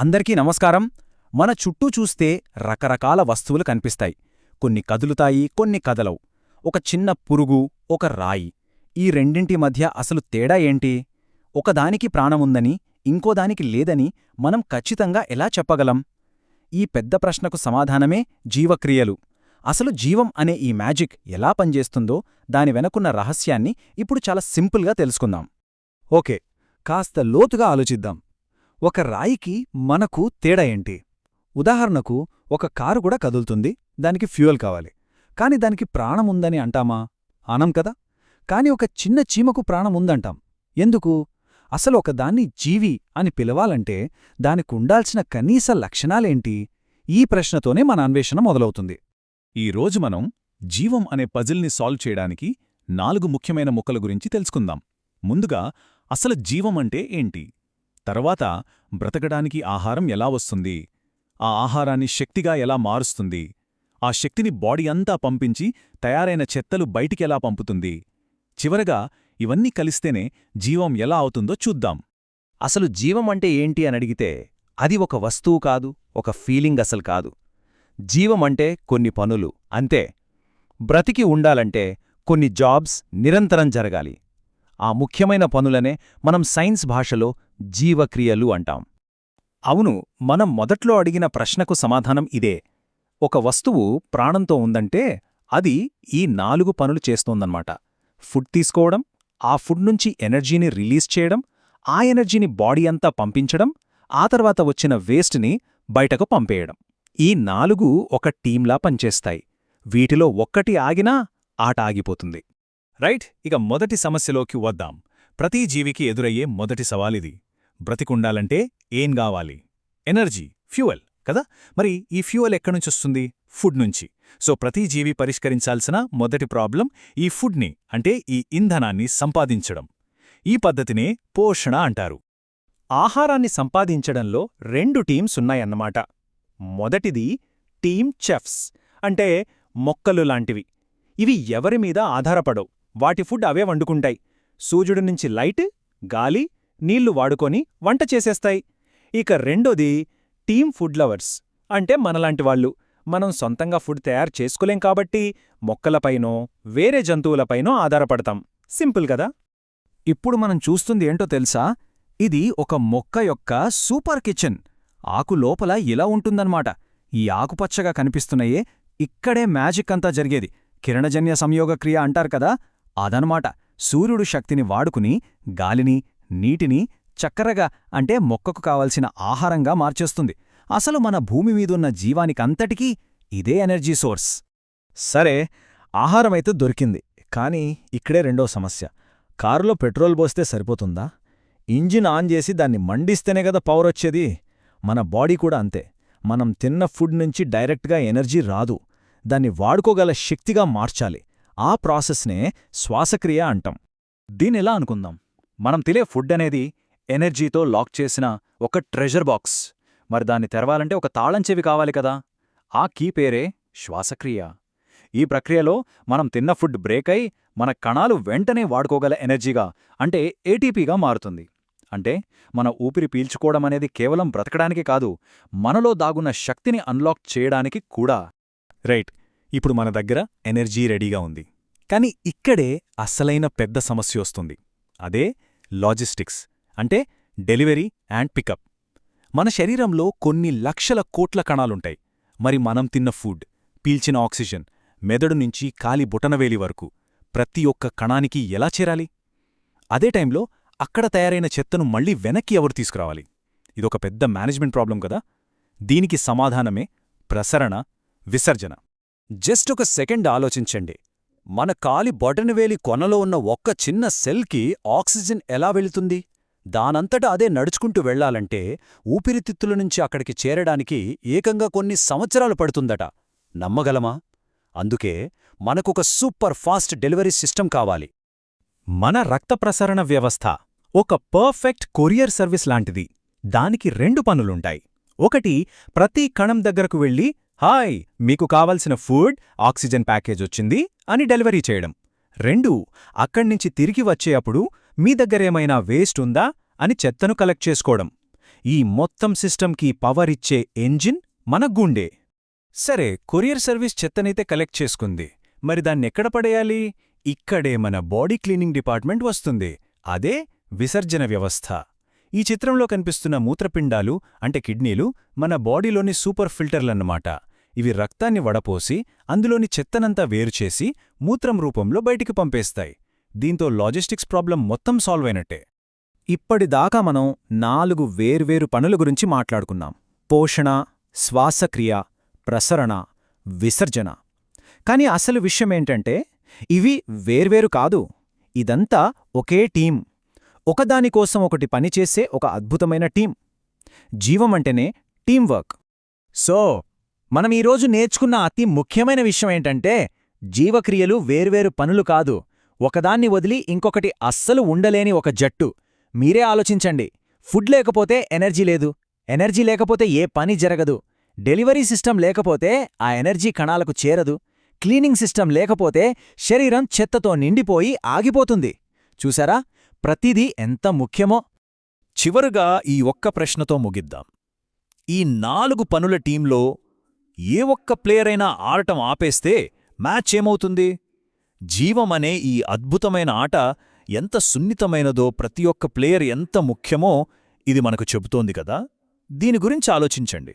అందరికీ నమస్కారం. మన చుట్టూ చూస్తే రకరకాల వస్తువులు కనిపిస్తాయి. కొన్ని కదులుతాయి, కొన్ని కదలవు. ఒక చిన్న పురుగు, ఒక రాయి. ఈ రెండింటి మధ్య అసలు తేడా ఏంటి? ఒకదానికి ప్రాణముందని, ఇంకోదానికి లేదని మనం ఖచ్చితంగా ఎలా చెప్పగలం? ఈ పెద్ద ప్రశ్నకు సమాధానమే జీవక్రియలు. అసలు జీవం అనే ఈ మ్యాజిక్ ఎలా పనిచేస్తుందో, దాని వెనకున్న రహస్యాన్ని ఇప్పుడు చాలా సింపుల్గా తెలుసుకుందాం. ఓకే, కాస్త లోతుగా ఆలోచిద్దాం. ఒక రాయికి మనకు తేడా ఏంటి? ఉదాహరణకు, ఒక కారు కూడా కదులుతుంది, దానికి ఫ్యూయల్ కావాలి. కాని దానికి ప్రాణముందని అంటామా? అనం కదా. కాని ఒక చిన్న చీమకు ప్రాణముందంటాం. ఎందుకు? అసలు ఒకదాన్ని జీవి అని పిలవాలంటే దానికుండాల్సిన కనీస లక్షణాలేంటి? ఈ ప్రశ్నతోనే మన అన్వేషణ మొదలవుతుంది. ఈరోజు మనం జీవం అనే పజిల్ని సాల్వ్ చేయడానికి 4 ముఖ్యమైన ముక్కల గురించి తెలుసుకుందాం. ముందుగా, అసలు జీవం అంటే ఏంటి? తర్వాత, బ్రతకడానికి ఆహారం ఎలా వస్తుంది? ఆ ఆహారాన్ని శక్తిగా ఎలా మారుస్తుంది? ఆ శక్తిని బాడీ అంతా పంపించి తయారైన చెత్తలు బయటికెలా పంపుతుంది? చివరగా, ఇవన్నీ కలిస్తేనే జీవం ఎలా అవుతుందో చూద్దాం. అసలు జీవం అంటే ఏంటి అనడిగితే, అది ఒక వస్తువు కాదు, ఒక ఫీలింగ్ అసలు కాదు. జీవం అంటే కొన్ని పనులు, అంతే. బ్రతికి ఉండాలంటే కొన్ని జాబ్స్ నిరంతరం జరగాలి. ఆ ముఖ్యమైన పనులనే మనం సైన్స్ భాషలో జీవక్రియలు అంటాం. అవును, మనం మొదట్లో అడిగిన ప్రశ్నకు సమాధానం ఇదే. ఒక వస్తువు ప్రాణంతో ఉందంటే అది ఈ 4 పనులు చేస్తోందన్నమాట. ఫుడ్ తీసుకోవడం, ఆ ఫుడ్ నుంచి ఎనర్జీని రిలీజ్ చేయడం, ఆ ఎనర్జీని బాడీ అంతా పంపించడం, ఆ తర్వాత వచ్చిన వేస్ట్ని బయటకు పంపేయడం. ఈ 4 ఒక టీంలా పనిచేస్తాయి. వీటిలో ఒక్కటి ఆగినా ఆట ఆగిపోతుంది. రైట్, ఇక మొదటి సమస్యలోకి వద్దాం. ప్రతి జీవికి ఎదురయ్యే మొదటి సవాలిది. బ్రతికుండాలంటే ఏం గావాలి? ఎనర్జీ, ఫ్యూయల్ కదా. మరి ఈ ఫ్యూయల్ ఎక్కడ్నుంచొస్తుంది? ఫుడ్ నుంచి. సో ప్రతి జీవి పరిష్కరించాల్సిన మొదటి ప్రాబ్లం ఈ ఫుడ్ని, అంటే ఈ ఇంధనాన్ని సంపాదించడం. ఈ పద్ధతినే పోషణ అంటారు. ఆహారాన్ని సంపాదించడంలో 2 టీమ్స్ ఉన్నాయన్నమాట. మొదటిది టీమ్ చెఫ్స్, అంటే మొక్కలు లాంటివి. ఇవి ఎవరిమీద ఆధారపడవు, వాటి ఫుడ్ అవే వండుకుంటాయి. సూర్యుడి నుంచి లైట్, గాలి, నీళ్లు వాడుకొని వంట చేసేస్తాయి. ఇక రెండోది టీమ్ ఫుడ్ లవర్స్, అంటే మనలాంటివాళ్లు. మనం సొంతంగా ఫుడ్ తయారు చేసుకోలేం కాబట్టి మొక్కలపైనో వేరే జంతువులపైనో ఆధారపడతాం. సింపుల్ కదా. ఇప్పుడు మనం చూస్తుంది ఏంటో తెలుసా? ఇది ఒక మొక్క యొక్క సూపర్ కిచెన్. ఆకు లోపల ఇలా ఉంటుందన్నమాట. ఈ ఆకుపచ్చగా కనిపిస్తున్నాయే, ఇక్కడే మ్యాజిక్ అంతా జరిగేది. కిరణజన్య సంయోగక్రియ అంటారు కదా, అదనమాట. సూర్యుడు శక్తిని వాడుకుని గాలిని, నీటిని చక్కరగా, అంటే మొక్కకు కావలసిన ఆహారంగా మార్చేస్తుంది. అసలు మన భూమి మీదున్న జీవానికంతటికీ ఇదే ఎనర్జీ సోర్స్. సరే, ఆహారమైతే దొరికింది. కానీ ఇక్కడే రెండో సమస్య. కారులో పెట్రోల్ పోస్తే సరిపోతుందా? ఇంజిన్ ఆన్ చేసి దాన్ని మండిస్తేనే కదా పవర్ వచ్చేది. మన బాడీ కూడా అంతే. మనం తిన్న ఫుడ్ నుంచి డైరెక్ట్గా ఎనర్జీ రాదు. దాన్ని వాడుకోగల శక్తిగా మార్చాలి. ఆ ప్రాసెస్నే శ్వాసక్రియ అంటాం. దీన్నెలా అనుకుందాం? మనం తినే ఫుడ్ అనేది ఎనర్జీతో లాక్ చేసిన ఒక ట్రెజర్ బాక్స్. మరి దాన్ని తెరవాలంటే ఒక తాళం చెవి కావాలి కదా. ఆ కీ పేరే శ్వాసక్రియ. ఈ ప్రక్రియలో మనం తిన్న ఫుడ్ బ్రేక్ అయి మన కణాలు వెంటనే వాడుకోగల ఎనర్జీగా, అంటే ఏటీపీగా మారుతుంది. అంటే మన ఊపిరి పీల్చుకోవడం అనేది కేవలం బ్రతకడానికి కాదు, మనలో దాగున్న శక్తిని అన్లాక్ చేయడానికి కూడా. రైట్, ఇప్పుడు మన దగ్గర ఎనర్జీ రెడీగా ఉంది. కాని ఇక్కడే అస్సలైన పెద్ద సమస్య వస్తుంది. అదే లాజిస్టిక్స్, అంటే డెలివరీ అండ్ పికప్. మన శరీరంలో కొన్ని లక్షల కోట్ల కణాలుంటాయి. మరి మనం తిన్న ఫుడ్, పీల్చిన ఆక్సిజన్, మెదడు నుంచి కాలి బుటనవేలి వరకు ప్రతి ఒక్క కణానికి ఎలా చేరాలి? అదే టైంలో అక్కడ తయారైన చెత్తను మళ్లీ వెనక్కి ఎవరు తీసుకురావాలి? ఇదొక పెద్ద మేనేజ్మెంట్ ప్రాబ్లం కదా. దీనికి సమాధానమే ప్రసరణ, విసర్జన. జస్ట్ ఒక సెకండ్ ఆలోచించండి. మన కాలి బొటనవేలి కొనలో ఉన్న ఒక్క చిన్న సెల్కి ఆక్సిజన్ ఎలా వెళుతుంది? దానంతటా అదే నడుచుకుంటూ వెళ్లాలంటే ఊపిరితిత్తుల నుంచి అక్కడికి చేరడానికి ఏకంగా కొన్ని సంవత్సరాలు పడుతుందట. నమ్మగలమా? అందుకే మనకొక సూపర్ ఫాస్ట్ డెలివరీ సిస్టమ్ కావాలి. మన రక్త ప్రసరణ వ్యవస్థ ఒక పర్ఫెక్ట్ కొరియర్ సర్వీస్ లాంటిది. దానికి 2 పనులుంటాయి. ఒకటి, ప్రతి కణం దగ్గరకు వెళ్ళి హాయ్, మీకు కావలసిన ఫుడ్, ఆక్సిజన్ ప్యాకేజ్ వచ్చింది అని డెలివరీ చేయడం. 2, అక్కడ్నించి తిరిగి వచ్చేయప్పుడు మీ దగ్గరేమైనా వేస్ట్ ఉందా అని చెత్తను కలెక్ట్ చేసుకోవడం. ఈ మొత్తం సిస్టమ్కి పవర్ ఇచ్చే ఎంజిన్ మన గుండె. సరే, కొరియర్ సర్వీస్ చెత్తనైతే కలెక్ట్ చేసుకుంది. మరి దాన్నెక్కడ పడేయాలి? ఇక్కడే మన బాడీ క్లీనింగ్ డిపార్ట్మెంట్ వస్తుంది. అదే విసర్జన వ్యవస్థ. ఈ చిత్రంలో కనిపిస్తున్న మూత్రపిండాలు అంటే కిడ్నీలు మన బాడీలోని సూపర్ ఫిల్టర్లన్నమాట. ఇవి రక్తాన్ని వడపోసి అందులోని చెత్తనంతా వేరుచేసి మూత్రం రూపంలో బయటికి పంపేస్తాయి. దీంతో లాజిస్టిక్స్ ప్రాబ్లం మొత్తం సాల్వ్ అయినట్టే. ఇప్పటిదాకా మనం 4 వేర్వేరు పనుల గురించి మాట్లాడుకున్నాం: పోషణ, శ్వాసక్రియ, ప్రసరణ, విసర్జన. కాని అసలు విషయమేంటంటే ఇవి వేర్వేరు కాదు. ఇదంతా ఒకే టీం, ఒకదానికోసం ఒకటి పనిచేసే ఒక అద్భుతమైన టీం. జీవమంటేనే టీంవర్క్. సో మనం ఈరోజు నేర్చుకున్న అతి ముఖ్యమైన విషయమేంటంటే జీవక్రియలు వేర్వేరు పనులు కాదు, ఒకదాన్ని వదిలి ఇంకొకటి అస్సలు ఉండలేని ఒక జట్టు. మీరే ఆలోచించండి. ఫుడ్ లేకపోతే ఎనర్జీ లేదు, ఎనర్జీ లేకపోతే ఏ పని జరగదు, డెలివరీ సిస్టమ్ లేకపోతే ఆ ఎనర్జీ కణాలకు చేరదు, క్లీనింగ్ సిస్టమ్ లేకపోతే శరీరం చెత్తతో నిండిపోయి ఆగిపోతుంది. చూసారా ప్రతిదీ ఎంత ముఖ్యమో? చివరగా ఈ ఒక్క ప్రశ్నతో ముగిద్దాం. ఈ 4 పనుల టీంలో ఏ ఒక్క ప్లేయర్ అయినా ఆడటం ఆపేస్తే మ్యాచ్ ఏమవుతుంది? జీవమనే ఈ అద్భుతమైన ఆట ఎంత సున్నితమైనదో, ప్రతి ఒక్క ప్లేయర్ ఎంత ముఖ్యమో ఇది మనకు చెబుతోంది కదా. దీని గురించి ఆలోచించండి.